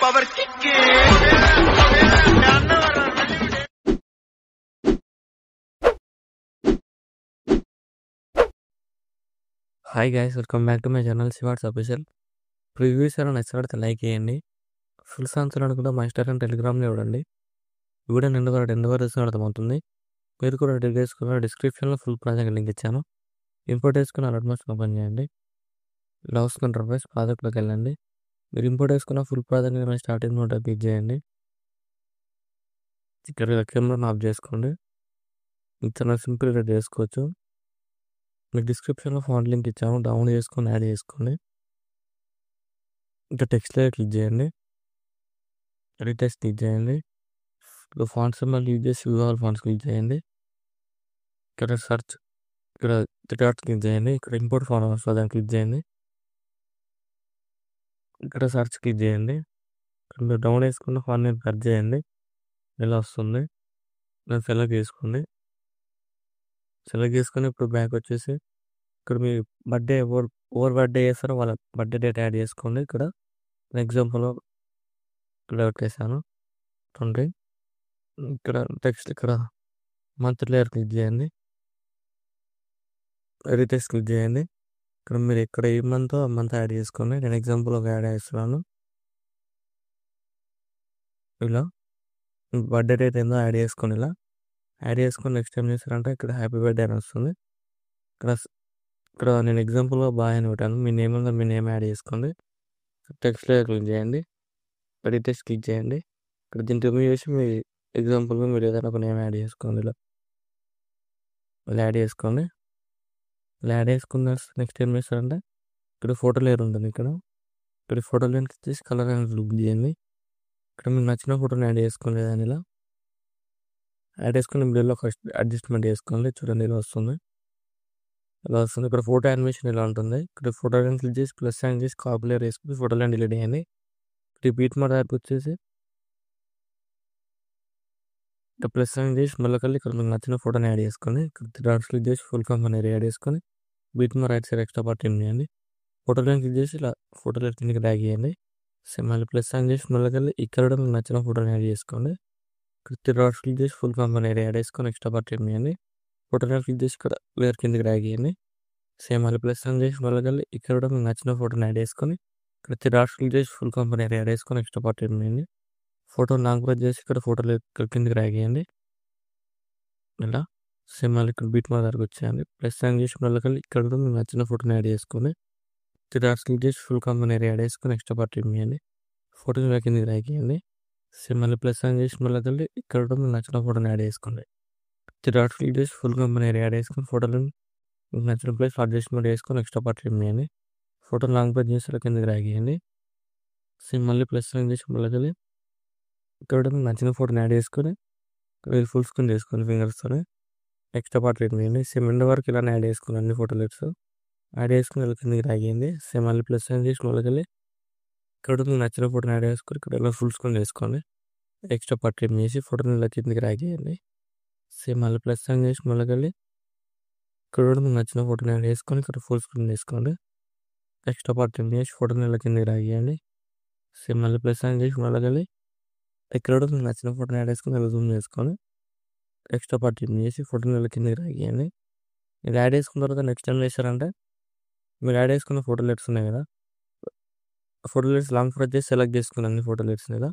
Power kick hi guys, welcome back to my channel శివార్ట్స్ official. Previews ఏమైనా నచ్చినట్లయితే like చేయండి. ఫుల్ సాంగ్స్ అనుకుంటే మా ఇన్స్టాగ్రామ్ టెలిగ్రామ్లో చూడండి. వీడియో ఎండ్ వరకు చూసిన అర్థమవుతుంది. మీరు కూడా డెలిట్ చేసుకున్న డిస్క్రిప్షన్లో ఫుల్ ప్రాజెక్ట్ లింక్ ఇచ్చాను. ఇంపోర్ట్ చేసుకున్న అలర్ట్ మోషన్ ఓపెన్ చేయండి. ఇలా వస్తున్న ఇంటర్ఫేస్ ప్రాజెక్ట్లోకి వెళ్ళండి. మీరు ఇంపోర్ట్ చేసుకున్న full project starting note click చేయండి. ఇక్కడ కెమెరాను ఆఫ్ చేసుకోండి. చాలా సింపుల్ ఎడిట్ చేసుకోవచ్చు. మీకు డిస్క్రిప్షన్లో ఫాంట్ లింక్ ఇచ్చాము, డౌన్లోడ్ చేసుకొని యాడ్ చేసుకోండి. ఇంకా టెక్స్ట్ లేయర్ క్లిక్ చేయండి. ఎడిట్ టెక్స్ట్ క్లిక్ చేయండి. ఇక్కడ ఫాంట్ సింబల్ యూజ్ చేసి వివాల్ ఫాంట్స్ క్లిక్ చేయండి. ఇక్కడ సెర్చ్, ఇక్కడ డాట్ క్లిక్ చేయండి. ఇక్కడ ఇంపోర్ట్ ఫాంట్ వస్తుంది, దాన్ని క్లిక్ చేయండి. ఇక్కడ సెర్చ్ క్లిక్ చేయండి. ఇక్కడ మీరు డౌన్లోడ్ చేసుకున్న ఫాంట్ని సెర్చ్ చేయండి. ఇలా వస్తుంది. దాన్ని సెలెక్ట్ చేసుకోండి. సెలెక్ట్ చేసుకొని ఇప్పుడు బ్యాక్ వచ్చేసి ఇక్కడ మీ బర్త్డే ఓవర్ బర్త్డే చేస్తారో వాళ్ళ బర్త్డే డేట్ యాడ్ చేసుకోండి. ఇక్కడ ఎగ్జాంపుల్ ఇక్కడ పెట్టేసాను 20. ఇక్కడ టెక్స్ట్, ఇక్కడ మంత్ లేయర్ క్లిక్ చేయండి. ఎడిట్ టెక్స్ట్ క్లిక్ చేయండి. ఇక్కడ మీరు ఇక్కడ ఏ మంత్ ఆ మంత్ యాడ్ చేసుకోండి. నేను ఎగ్జాంపుల్ ఒక యాడ్ చేస్తున్నాను. ఇలా బర్త్డే డేట్ ఏందో యాడ్ చేసుకోండి. ఇలా యాడ్ చేసుకొని నెక్స్ట్ టైం చేస్తారంటే ఇక్కడ హ్యాపీ బర్త్డే అని వస్తుంది. ఇక్కడ నేను ఎగ్జాంపుల్గా బాయ్ అని పెట్టాను. మీ నేమ్ ఉందో మీ నేమ్ యాడ్ చేసుకోండి. టెక్స్ట్ లేయర్ క్లిక్ చేయండి. ఎడిట్ టెక్స్ట్ క్లిక్ చేయండి. ఇక్కడ దీన్ని రిమూవ్ చేసి మీ ఎగ్జాంపుల్గా మీరు ఏదైనా ఒక నేమ్ యాడ్ చేసుకోండి. ఇలా యాడ్ చేసుకోండి. ఇలా యాడ్ చేసుకున్న నెక్స్ట్ ఏం చేస్తారంటే ఇక్కడ ఫోటో లేయర్ ఉంటుంది. ఇక్కడ ఫోటో లేయర్ తీసి కలర్ అనేది లుక్ చేయండి. ఇక్కడ మీకు నచ్చిన ఫోటోని యాడ్ చేసుకోండి. దాన్ని ఇలా యాడ్ చేసుకుని మిడిల్లో ఫస్ట్ అడ్జస్ట్మెంట్ చేసుకోండి. చూడండి ఇలా వస్తుంది. ఇక్కడ ఫోటో యానిమేషన్ ఇలా ఉంటుంది. ఇక్కడ ఫోటో లైన్ క్లిక్ చేసి ప్లస్ సైన్ చేసి కాపీ లేయర్ వేసుకుని ఫోటో లైన్ డిలీట్ చేయండి. రిపీట్ మోడ్ యాప్ వచ్చేసి ఇక్కడ ప్లస్ సైన్ చేసి మళ్ళీ ఇక్కడ మీకు నచ్చిన ఫోటోని యాడ్ చేసుకొని ఇక్కడ డాట్స్ క్లిక్ చేసి ఫుల్ కంపెనీ యాడ్ చేసుకొని beat mode right side extra part ఏం చేయండి. ఫోటో లైన్ క్లిక్ చేసి ఇలా ఫోటో లైన్ కిందకి డ్రాగ్ చేయండి. మళ్ళీ ప్లస్ సైన్ చేసి మళ్ళీ ఇక్కడ మీకు నచ్చిన ఫోటోని యాడ్ చేసుకోండి. ఇక్కడ డాట్స్ క్లిక్ చేసి ఫుల్ కంపెనీ యాడ్ చేసుకొని ఎక్స్ట్రా పార్ట్ ఏం చేయండి. ఫోటో లైన్ క్లిక్ చేసి ఇక్కడ లేయర్ కిందకి డ్రాగ్ చేయండి. మళ్ళీ ప్లస్ సైన్ చేసి మళ్ళీ ఇక్కడ కూడా మీకు నచ్చిన ఫోటోని యాడ్ చేసుకొని ఇక్కడ డాట్స్ క్లిక్ చేసి ఫుల్ కంపెనీ యాడ్ చేసుకొని ఎక్స్ట్రా పార్ట్ ఏం చేయండి. ఫోటో లాంగ్ ప్రెస్ చేసి ఇక్కడ ఫోటో కిందకి డ్రాగ్ చేయండి. ఇలా మళ్ళీ ఇక్కడ బీట్ మా దగ్గరకు వచ్చేయండి. ప్లస్ సైన్ చేసి మళ్ళీ ఇక్కడ కూడా మీకు నచ్చిన ఫోటోని యాడ్ చేసుకొని డాట్స్ క్లిక్ చేసి ఫుల్ కంపెనీ యాడ్ చేసుకొని ఎక్స్ట్రా పార్ట్ ఏం చేయండి. ఫోటోని కిందకి డ్రాగ్ చేయండి. మళ్ళీ ప్లస్ సైన్ చేసి మళ్ళీ ఇక్కడ కూడా మీకు నచ్చిన ఫోటోని యాడ్ చేసుకోండి. డాట్స్ క్లిక్ చేసి ఫుల్ కంపెనీ యాడ్ చేసుకొని ఫోటోని మీకు నచ్చిన ప్లేస్ అడ్జస్ట్మెంట్ చేసుకొని ఎక్స్ట్రా పార్ట్ ఏం చేయండి. ఫోటో లాంగ్ ప్రెస్ చేసి కిందకి డ్రాగ్ చేయండి. మళ్ళీ ప్లస్ సైన్ చేసి మళ్ళీ ఇక్కడ మీకు నచ్చిన ఫోటోని యాడ్ చేసుకొని ఫుల్ స్క్రీన్ చేసుకోండి ఫింగర్స్తో ఎక్స్ట్రా పార్ట్ రేట్ చేయండి. ఎండ్ వరకు ఇలా యాడ్ చేసుకుని అన్ని ఫోటో లెట్స్ యాడ్ చేసుకుని ఇలా కిందకి డ్రాగ్ చేయండి. మళ్ళీ ప్లస్ సైన్ చేసి మళ్ళీ ఇక్కడ మీకు నచ్చిన ఫోటోని యాడ్ చేసుకొని ఇక్కడ ఇలా ఫుల్ స్క్రీన్ చేసుకోండి. ఎక్స్ట్రా పార్ట్ రేట్ చేసి ఫోటోని ఇలా కిందకి డ్రాగ్ చేయండి. మళ్ళీ ప్లస్ సైన్ చేసి మళ్ళీ ఇక్కడ కూడా మీకు నచ్చిన ఫోటోని యాడ్ చేసుకొని ఇక్కడ ఫుల్ స్క్రీన్ చేసుకోండి. ఎక్స్ట్రా పార్ట్ రేట్ చేసి ఫోటోని ఇలా కిందకి డ్రాగ్ చేయండి. మళ్ళీ ప్లస్ సైన్ చేసి మళ్ళీ ఇక్కడ కూడా మీకు నచ్చిన ఫోటోని యాడ్ చేసుకొని ఇలా జూమ్ చేసుకొని ఎక్స్ట్రా పార్ట్ చేసి ఫోటోని ఇలా కిందకి డ్రాగ్ చేయండి. మీరు యాడ్ చేసుకున్న తర్వాత నెక్స్ట్ ఏం చేస్తారంటే మీరు యాడ్ చేసుకున్న ఫోటో లెట్స్ ఉన్నాయి కదా, ఫోటో లెట్స్ లాంగ్ ప్రెస్ చేసి సెలెక్ట్ చేసుకుని అన్ని ఫోటో లెట్స్ ఇలా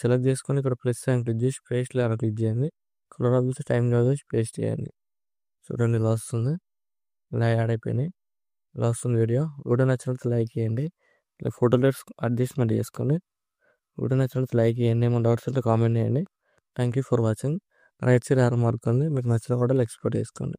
సెలెక్ట్ చేసుకొని ఇక్కడ ప్లస్ సైన్ క్లిక్ చేసి పేస్ట్ ఇలా క్లిక్ చేయండి. కలర్ ఆఫ్ చూసి టైం కాదు పేస్ట్ చేయండి. చూడండి ఇలా వస్తుంది. ఇలా యాడ్ అయిపోయినాయి. ఇలా వస్తుంది వీడియో నచ్చినట్టు లైక్ చేయండి. ఇలా ఫోటో లెట్స్ అడ్జస్ట్మెంట్ చేసుకోండి. వీడియో నచ్చినట్టు లైక్ చేయండి. ఏమైనా డౌట్స్ అయితే కామెంట్ చేయండి. Thank you for watching. Right side arrow mark ఉంది, మీకు నచ్చిన కూడా ఎక్స్పోర్ట్ చేసుకోండి.